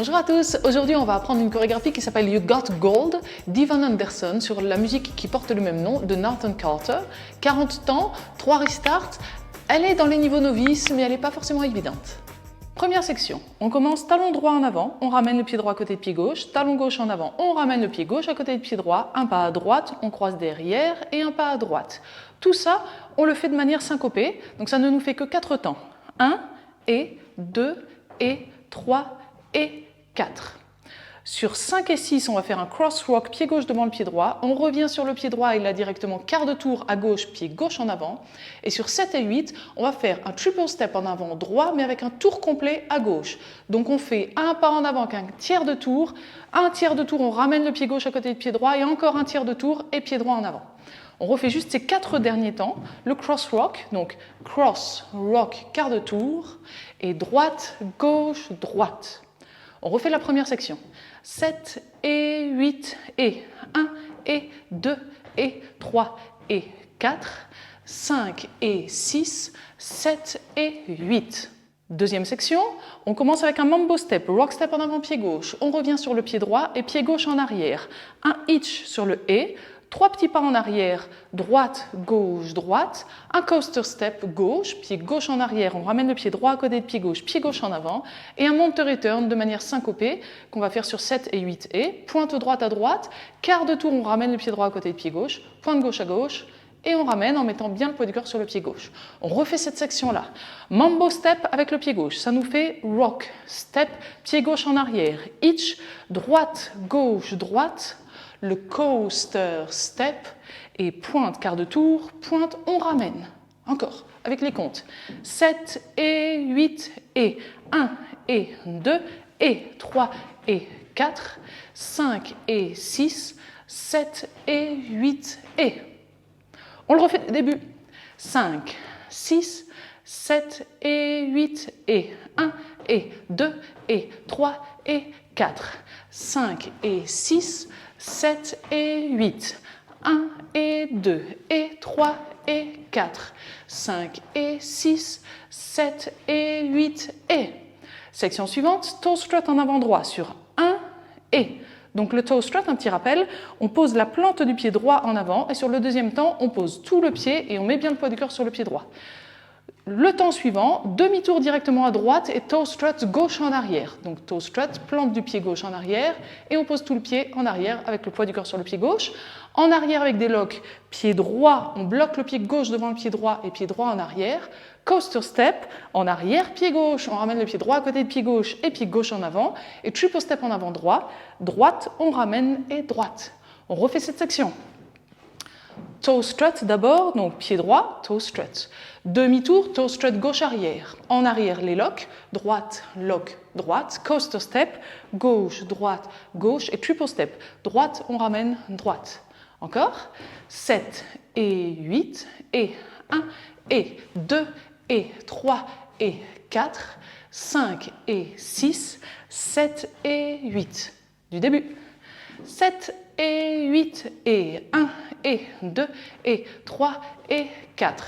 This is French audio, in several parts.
Bonjour à tous, aujourd'hui on va apprendre une chorégraphie qui s'appelle You Got Gold d'Ivan Anderson sur la musique qui porte le même nom de Nathan Carter. 40 temps, 3 restarts, elle est dans les niveaux novices mais elle n'est pas forcément évidente. Première section, on commence talon droit en avant, on ramène le pied droit à côté de pied gauche, talon gauche en avant, on ramène le pied gauche à côté de pied droit, un pas à droite, on croise derrière et un pas à droite. Tout ça, on le fait de manière syncopée, donc ça ne nous fait que 4 temps. 1 et 2 et 3 et 4. Sur 5 et 6, on va faire un cross rock, pied gauche devant le pied droit. On revient sur le pied droit et là directement quart de tour à gauche, pied gauche en avant. Et sur 7 et 8, on va faire un triple step en avant droit, mais avec un tour complet à gauche. Donc on fait un pas en avant avec un tiers de tour, on ramène le pied gauche à côté du pied droit et encore un tiers de tour et pied droit en avant. On refait juste ces 4 derniers temps, le cross rock, donc cross, rock, quart de tour, et droite, gauche, droite. On refait la première section. 7 et 8 et 1 et 2 et 3 et 4, 5 et 6, 7 et 8. Deuxième section, on commence avec un mambo step, rock step en avant pied gauche. On revient sur le pied droit et pied gauche en arrière. Un hitch sur le et. 3 petits pas en arrière, droite, gauche, droite, un coaster step gauche, pied gauche en arrière, on ramène le pied droit à côté de pied gauche en avant, et un mount to return de manière syncopée qu'on va faire sur 7 et 8 et, pointe droite à droite, quart de tour, on ramène le pied droit à côté de pied gauche, pointe gauche à gauche, et on ramène en mettant bien le poids du corps sur le pied gauche. On refait cette section-là. Mambo step avec le pied gauche, ça nous fait rock, step, pied gauche en arrière, hitch, droite, gauche, droite, le coaster step et pointe quart de tour, pointe, on ramène. Encore, avec les comptes. 7 et 8 et 1 et 2 et 3 et 4, 5 et 6, 7 et 8 et... On le refait au début. 5, 6, 7 et 8 et 1 et 2 et 3 et 4, 5 et 6, 7 et 8, 1 et 2 et 3 et 4, 5 et 6, 7 et 8 et... Section suivante, toe strut en avant droit sur 1 et... Donc le toe strut, un petit rappel, on pose la plante du pied droit en avant et sur le deuxième temps, on pose tout le pied et on met bien le poids du corps sur le pied droit. Le temps suivant, demi-tour directement à droite et toe strut gauche en arrière. Donc toe strut, plante du pied gauche en arrière et on pose tout le pied en arrière avec le poids du corps sur le pied gauche. En arrière avec des locks, pied droit, on bloque le pied gauche devant le pied droit et pied droit en arrière. Coaster step, en arrière, pied gauche, on ramène le pied droit à côté de pied gauche et pied gauche en avant. Et triple step en avant droit, droite, on ramène et droite. On refait cette section. Toe strut d'abord, donc pied droit, toe strut. Demi-tour, toe strut gauche arrière. En arrière, les locks, droite, lock, droite. Coaster step, gauche, droite, gauche. Et triple step, droite, on ramène, droite. Encore. 7 et 8 et 1 et 2 et 3 et 4, 5 et 6, 7 et 8. Du début. 7 et 8 et 1 et 2 et 3 et 4,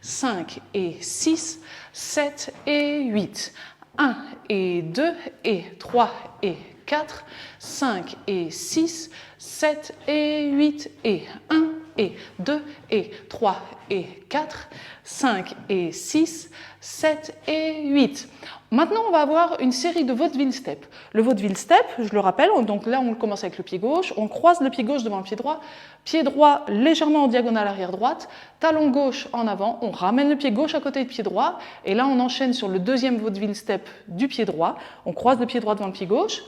5 et 6, 7 et 8, 1 et 2 et 3 et 4, 5 et 6, 7 et 8 et 1 et 2 et 3 et 4, 5 et 6, 7 et 8. Maintenant, on va avoir une série de vaudeville step. Le vaudeville step, je le rappelle, donc là on commence avec le pied gauche, on croise le pied gauche devant le pied droit légèrement en diagonale arrière droite, talon gauche en avant, on ramène le pied gauche à côté du pied droit, et là on enchaîne sur le deuxième vaudeville step du pied droit, on croise le pied droit devant le pied gauche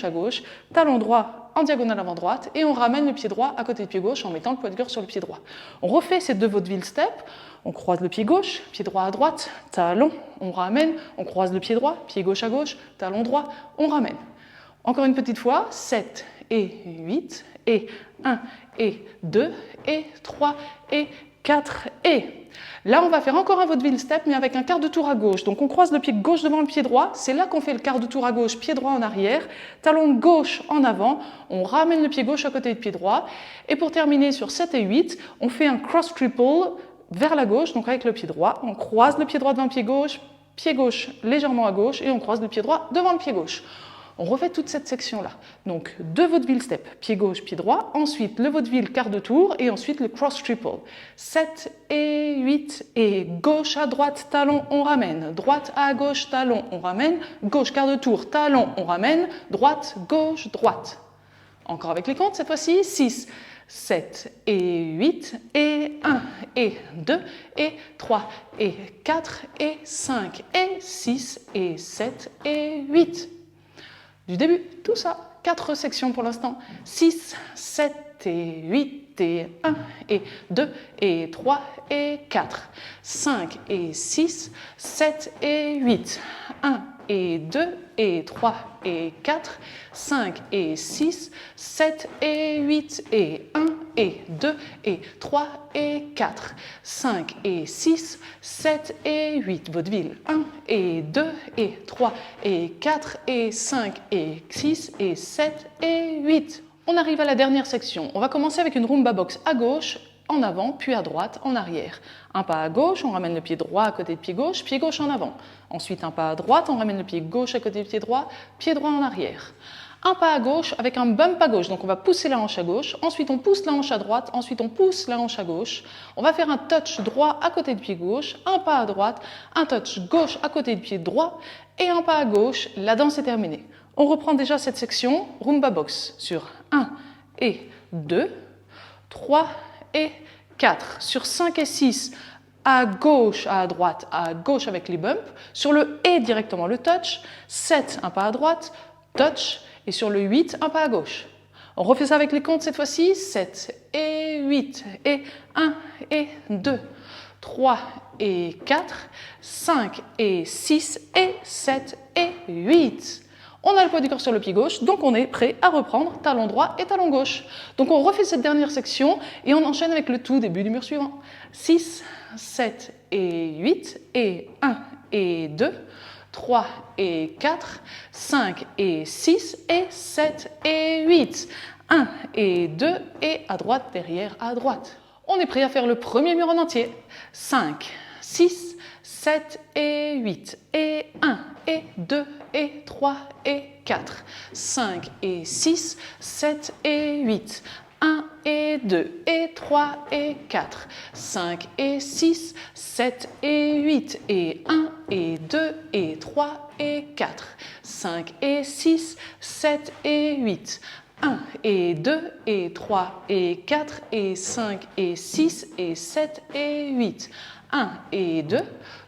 à gauche, talon droit en diagonale avant droite, et on ramène le pied droit à côté du pied gauche en mettant le poids de cœur sur le pied droit. On refait ces deux vaudeville steps, on croise le pied gauche, pied droit à droite, talon, on ramène, on croise le pied droit, pied gauche à gauche, talon droit, on ramène. Encore une petite fois, 7 et 8 et 1 et 2 et 3 et 4 et... Là, on va faire encore un vaudeville step, mais avec un quart de tour à gauche. Donc, on croise le pied gauche devant le pied droit. C'est là qu'on fait le quart de tour à gauche, pied droit en arrière, talon gauche en avant. On ramène le pied gauche à côté du pied droit. Et pour terminer sur 7 et 8, on fait un cross triple vers la gauche, donc avec le pied droit. On croise le pied droit devant le pied gauche légèrement à gauche, et on croise le pied droit devant le pied gauche. On refait toute cette section-là. Donc 2 vaudeville step, pied gauche, pied droit, ensuite le vaudeville quart de tour et ensuite le cross triple. 7 et 8 et gauche à droite, talon, on ramène, droite à gauche, talon, on ramène, gauche quart de tour, talon, on ramène, droite, gauche, droite. Encore avec les comptes cette fois-ci, 6, 7 et 8 et 1 et 2 et 3 et 4 et 5 et 6 et 7 et 8. Du début, tout ça, 4 sections pour l'instant. 6, 7 et 8 et 1 et 2 et 3 et 4. 5 et 6, 7 et 8. 1 et 2 et 3 et 4. 5 et 6, 7 et 8 et 1 et 2 et 3 et 4. 5 et 6, 7 et 8. Vaudeville. 1 et 2 et 3 et 4 et 5 et 6 et 7 et 8. On arrive à la dernière section. On va commencer avec une rumba box à gauche, en avant, puis à droite, en arrière. Un pas à gauche, on ramène le pied droit à côté de pied gauche en avant. Ensuite, un pas à droite, on ramène le pied gauche à côté du pied droit en arrière. Un pas à gauche avec un bump à gauche, donc on va pousser la hanche à gauche, ensuite on pousse la hanche à droite, ensuite on pousse la hanche à gauche. On va faire un touch droit à côté du pied gauche, un pas à droite, un touch gauche à côté du pied droit et un pas à gauche. La danse est terminée. On reprend déjà cette section rumba box sur 1 et 2, 3 et 4. Sur 5 et 6, à gauche, à droite, à gauche avec les bumps. Sur le et directement le touch. 7, un pas à droite, touch. Et sur le 8, un pas à gauche. On refait ça avec les comptes cette fois-ci. 7 et 8 et 1 et 2, 3 et 4, 5 et 6 et 7 et 8. On a le poids du corps sur le pied gauche, donc on est prêt à reprendre talon droit et talon gauche. Donc on refait cette dernière section et on enchaîne avec le tout début du mur suivant. 6, 7 et 8 et 1 et 2, 3 et 4, 5 et 6 et 7 et 8. 1 et 2 et à droite, derrière, à droite. On est prêt à faire le premier mur en entier. 5, 6, 7 et 8 et 1 et 2 et 3 et 4. 5 et 6, 7 et 8. 1 et 2 et 3 et 4. 5 et 6, 7 et 8 et 1 et 2 et 3 et 4. 5 et 6, 7 et 8. 1 et 2 et 3 et 4 et 5 et 6 et 7 et 8. 1 et 2,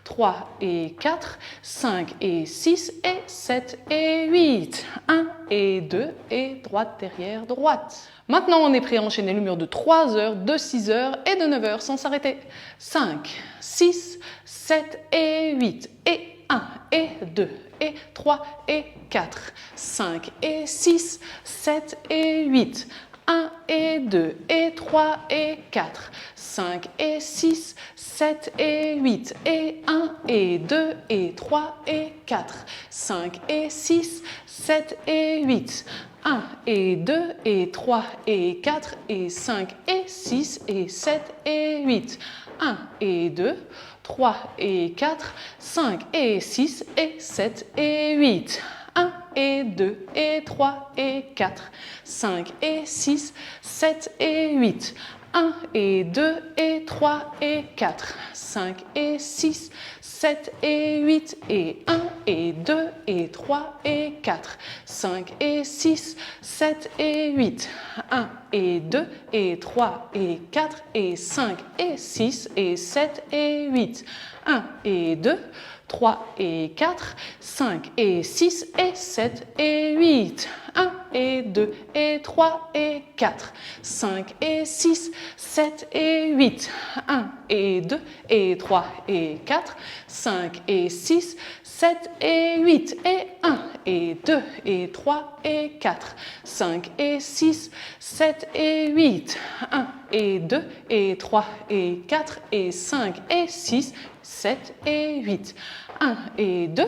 3 et 4, 5 et 6 et 7 et 8. 1 et 2 et droite derrière droite. Maintenant, on est prêt à enchaîner le mur de 3 heures, de 6 heures et de 9 heures sans s'arrêter. 5, 6, 7 et 8 et 1 et 2 et 3 et 4. 5 et 6, 7 et 8. 1 et 2 et 3 et 4, 5 et 6, 7 et 8 et 1 et 2 et 3 et 4, 5 et 6, 7 et 8, 1 et 2 et 3 et 4 et 5 et 6 et 7 et 8, 1 et 2, 3 et 4, 5 et 6 et 7 et 8. 1 et 2 et 3 et 4, 5 et 6, 7 et 8. 1 et 2 et 3 et 4, 5 et 6, 7 et 8 et 1 et 2 et 3 et 4, 5 et 6, 7 et 8. 1 et 2 et 3 et 4 et 5 et 6 et 7 et 8. 1 et 2, 3 et 4, 5 et 6 et 7 et 8. 1 et 2 et 3 et 4, 5 et 6, 7 et 8. 1 et 2 et 3 et 4, 5 et 6, 7 et 8. Et 1 et 2 et 3 et 4, 5 et 6, 7 et 8. 1 et 2 et 3 et 4 et 5 et 6, 7 et 8. 1 et 2,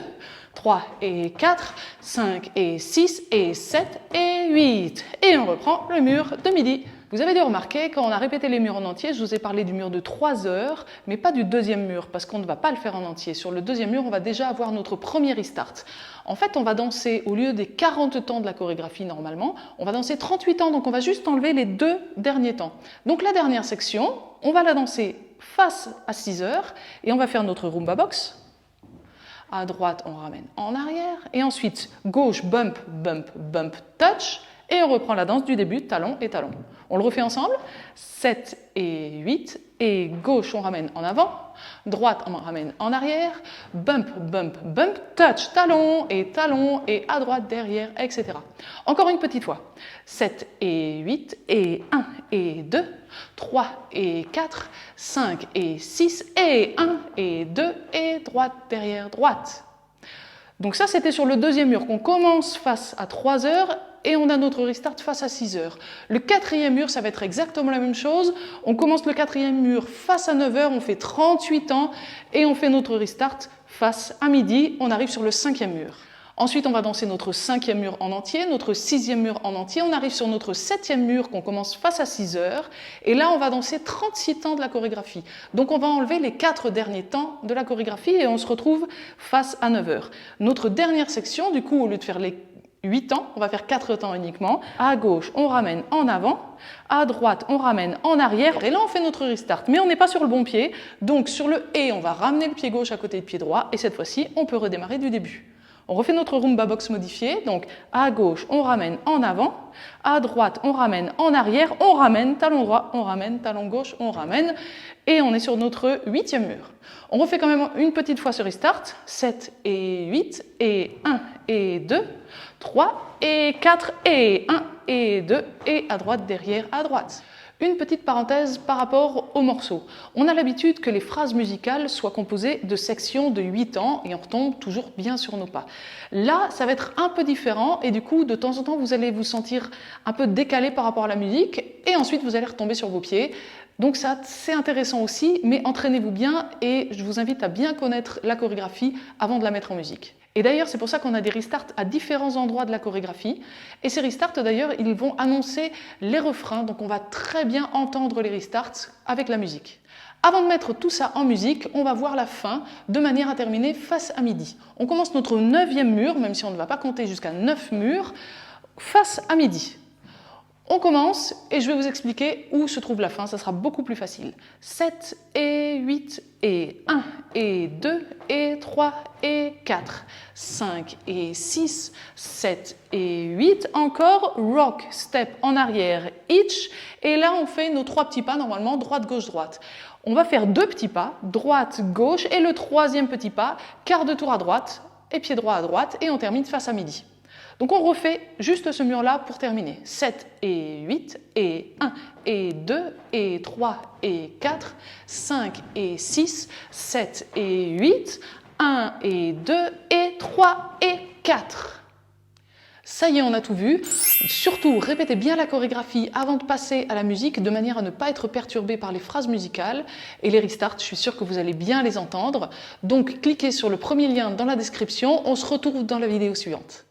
3 et 4, 5 et 6 et 7 et 8. Et on reprend le mur de midi. Vous avez dû remarquer, quand on a répété les murs en entier, je vous ai parlé du mur de 3 heures, mais pas du deuxième mur, parce qu'on ne va pas le faire en entier. Sur le deuxième mur, on va déjà avoir notre premier restart. En fait, on va danser, au lieu des 40 temps de la chorégraphie normalement, on va danser 38 temps, donc on va juste enlever les 2 derniers temps. Donc la dernière section, on va la danser face à 6 heures, et on va faire notre rumba box. À droite, on ramène en arrière, et ensuite, gauche, bump, bump, bump, touch, et on reprend la danse du début, talon et talon. On le refait ensemble, 7 et 8, et gauche, on ramène en avant, droite, on ramène en arrière, bump, bump, bump, touch, talon, et à droite, derrière, etc. Encore une petite fois, 7 et 8, et 1 et 2, 3 et 4, 5 et 6, et 1 et 2, et droite, derrière, droite. Donc ça, c'était sur le deuxième mur qu'on commence face à 3 heures et on a notre restart face à 6 heures. Le quatrième mur, ça va être exactement la même chose. On commence le quatrième mur face à 9 heures, on fait 38 temps et on fait notre restart face à midi. On arrive sur le cinquième mur. Ensuite, on va danser notre cinquième mur en entier, notre sixième mur en entier. On arrive sur notre septième mur qu'on commence face à 6 heures. Et là, on va danser 36 temps de la chorégraphie. Donc, on va enlever les 4 derniers temps de la chorégraphie et on se retrouve face à 9 heures. Notre dernière section, du coup, au lieu de faire les 8 temps, on va faire 4 temps uniquement. À gauche, on ramène en avant. À droite, on ramène en arrière. Et là, on fait notre restart. Mais on n'est pas sur le bon pied. Donc, sur le « et », on va ramener le pied gauche à côté du pied droit. Et cette fois-ci, on peut redémarrer du début. On refait notre rumba box modifié, donc à gauche, on ramène en avant, à droite, on ramène en arrière, on ramène talon droit, on ramène talon gauche, on ramène, et on est sur notre 8e mur. On refait quand même une petite fois ce restart, 7 et 8, et 1 et 2, 3 et 4, et 1 et 2, et à droite, derrière, à droite. Une petite parenthèse par rapport au morceau. On a l'habitude que les phrases musicales soient composées de sections de 8 temps et on retombe toujours bien sur nos pas. Là, ça va être un peu différent et du coup, de temps en temps, vous allez vous sentir un peu décalé par rapport à la musique et ensuite, vous allez retomber sur vos pieds. Donc ça, c'est intéressant aussi, mais entraînez-vous bien et je vous invite à bien connaître la chorégraphie avant de la mettre en musique. Et d'ailleurs, c'est pour ça qu'on a des restarts à différents endroits de la chorégraphie. Et ces restarts, d'ailleurs, ils vont annoncer les refrains. Donc, on va très bien entendre les restarts avec la musique. Avant de mettre tout ça en musique, on va voir la fin de manière à terminer face à midi. On commence notre 9e mur, même si on ne va pas compter jusqu'à 9 murs, face à midi. On commence et je vais vous expliquer où se trouve la fin, ça sera beaucoup plus facile. 7 et 8 et 1 et 2 et 3 et 4, 5 et 6, 7 et 8, encore rock, step en arrière, each, et là on fait nos 3 petits pas normalement, droite, gauche, droite. On va faire 2 petits pas, droite, gauche, et le 3e petit pas, quart de tour à droite et pied droit à droite, et on termine face à midi. Donc on refait juste ce mur-là pour terminer. 7 et 8, et 1 et 2, et 3 et 4, 5 et 6, 7 et 8, 1 et 2, et 3 et 4. Ça y est, on a tout vu. Surtout, répétez bien la chorégraphie avant de passer à la musique de manière à ne pas être perturbé par les phrases musicales. Et les restarts, je suis sûre que vous allez bien les entendre. Donc, cliquez sur le premier lien dans la description. On se retrouve dans la vidéo suivante.